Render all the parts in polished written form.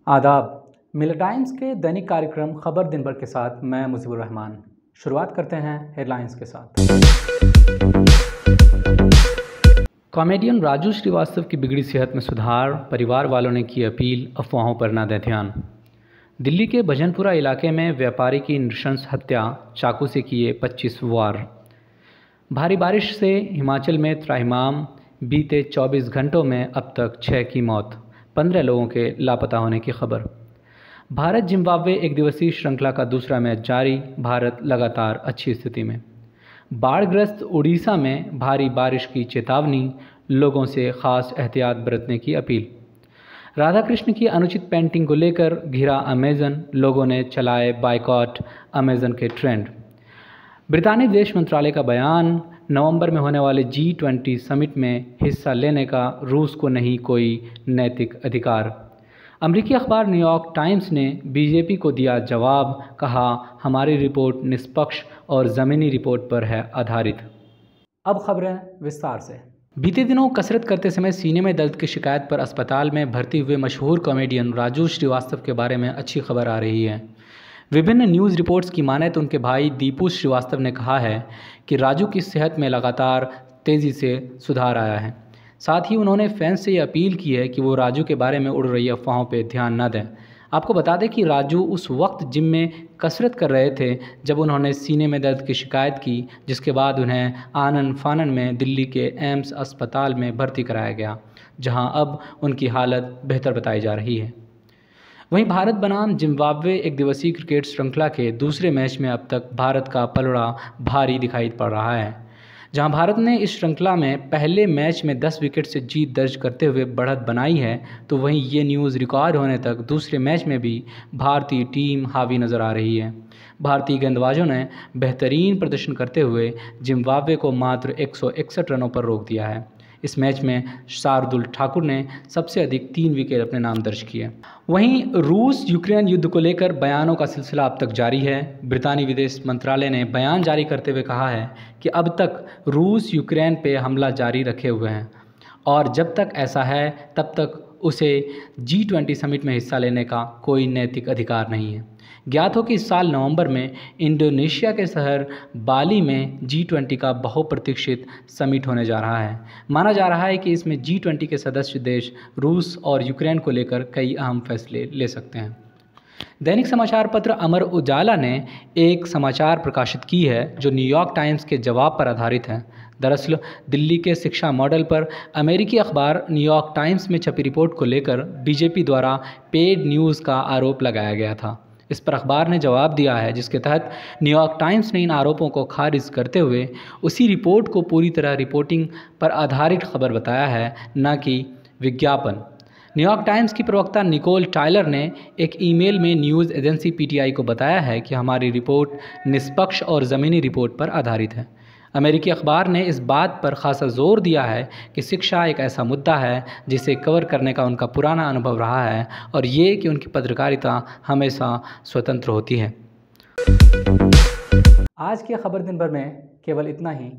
आदाब। Miller times के दैनिक कार्यक्रम खबर दिन भर के साथ मैं मुजीबुर रहमान। शुरुआत करते हैं हेडलाइंस के साथ। कॉमेडियन राजू श्रीवास्तव की बिगड़ी सेहत में सुधार, परिवार वालों ने की अपील, अफवाहों पर न दें ध्यान। दिल्ली के भजनपुरा इलाके में व्यापारी की नृशंस हत्या, चाकू से किए 25 वार। भारी बारिश से हिमाचल में त्राहिमाम, बीते 24 घंटों में अब तक 6 की मौत, 15 लोगों के लापता होने की खबर। भारत जिम्बाब्वे एक दिवसीय श्रृंखला का दूसरा मैच जारी, भारत लगातार अच्छी स्थिति में। बाढ़ग्रस्त उड़ीसा में भारी बारिश की चेतावनी, लोगों से खास एहतियात बरतने की अपील। राधाकृष्ण की अनुचित पेंटिंग को लेकर घिरा अमेजन, लोगों ने चलाए बायकॉट अमेजन के ट्रेंड। ब्रितानी विदेश मंत्रालय का बयान, नवंबर में होने वाले G20 समिट में हिस्सा लेने का रूस को नहीं कोई नैतिक अधिकार। अमेरिकी अखबार न्यूयॉर्क टाइम्स ने बीजेपी को दिया जवाब, कहा हमारी रिपोर्ट निष्पक्ष और ज़मीनी रिपोर्ट पर है आधारित। अब खबरें विस्तार से। बीते दिनों कसरत करते समय सीने में दर्द की शिकायत पर अस्पताल में भर्ती हुए मशहूर कॉमेडियन राजू श्रीवास्तव के बारे में अच्छी खबर आ रही है। विभिन्न न्यूज़ रिपोर्ट्स की माने तो उनके भाई दीपू श्रीवास्तव ने कहा है कि राजू की सेहत में लगातार तेज़ी से सुधार आया है। साथ ही उन्होंने फैंस से ये अपील की है कि वो राजू के बारे में उड़ रही अफवाहों पर ध्यान न दें। आपको बता दें कि राजू उस वक्त जिम में कसरत कर रहे थे जब उन्होंने सीने में दर्द की शिकायत की, जिसके बाद उन्हें आनन फानन में दिल्ली के एम्स अस्पताल में भर्ती कराया गया, जहां अब उनकी हालत बेहतर बताई जा रही है। वहीं भारत बनाम जिम्बाब्वे एक दिवसीय क्रिकेट श्रृंखला के दूसरे मैच में अब तक भारत का पलड़ा भारी दिखाई पड़ रहा है। जहां भारत ने इस श्रृंखला में पहले मैच में 10 विकेट से जीत दर्ज करते हुए बढ़त बनाई है, तो वहीं ये न्यूज़ रिकॉर्ड होने तक दूसरे मैच में भी भारतीय टीम हावी नज़र आ रही है। भारतीय गेंदबाजों ने बेहतरीन प्रदर्शन करते हुए जिम्बाब्वे को मात्र 161 रनों पर रोक दिया है। इस मैच में शार्दुल ठाकुर ने सबसे अधिक 3 विकेट अपने नाम दर्ज किए। वहीं रूस यूक्रेन युद्ध को लेकर बयानों का सिलसिला अब तक जारी है। ब्रितानी विदेश मंत्रालय ने बयान जारी करते हुए कहा है कि अब तक रूस यूक्रेन पे हमला जारी रखे हुए हैं और जब तक ऐसा है तब तक उसे G20 समिट में हिस्सा लेने का कोई नैतिक अधिकार नहीं है। ज्ञात हो कि इस साल नवंबर में इंडोनेशिया के शहर बाली में G20 का बहुप्रतीक्षित समिट होने जा रहा है। माना जा रहा है कि इसमें G20 के सदस्य देश रूस और यूक्रेन को लेकर कई अहम फैसले ले सकते हैं। दैनिक समाचार पत्र अमर उजाला ने एक समाचार प्रकाशित की है जो न्यूयॉर्क टाइम्स के जवाब पर आधारित है। दरअसल दिल्ली के शिक्षा मॉडल पर अमेरिकी अखबार न्यूयॉर्क टाइम्स में छपी रिपोर्ट को लेकर बीजेपी द्वारा पेड न्यूज़ का आरोप लगाया गया था। इस पर अखबार ने जवाब दिया है, जिसके तहत न्यूयॉर्क टाइम्स ने इन आरोपों को खारिज करते हुए उसी रिपोर्ट को पूरी तरह रिपोर्टिंग पर आधारित खबर बताया है, न कि विज्ञापन। न्यूयॉर्क टाइम्स की प्रवक्ता निकोल टायलर ने एक ईमेल में न्यूज़ एजेंसी PTI को बताया है कि हमारी रिपोर्ट निष्पक्ष और ज़मीनी रिपोर्ट पर आधारित है। अमेरिकी अखबार ने इस बात पर खासा जोर दिया है कि शिक्षा एक ऐसा मुद्दा है जिसे कवर करने का उनका पुराना अनुभव रहा है और ये कि उनकी पत्रकारिता हमेशा स्वतंत्र होती है। आज के खबर दिन भर में केवल इतना ही।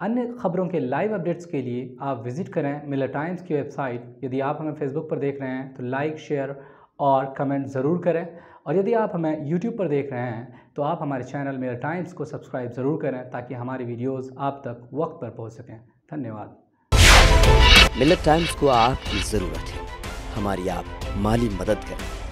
अन्य खबरों के लाइव अपडेट्स के लिए आप विजिट करें मिलर टाइम्स की वेबसाइट। यदि आप हमें फेसबुक पर देख रहे हैं तो लाइक, शेयर और कमेंट ज़रूर करें, और यदि आप हमें यूट्यूब पर देख रहे हैं तो आप हमारे चैनल मिलर टाइम्स को सब्सक्राइब ज़रूर करें ताकि हमारी वीडियोस आप तक वक्त पर पहुंच सकें। धन्यवाद। मिलर टाइम्स को आपकी ज़रूरत है, हमारी आप माली मदद करें।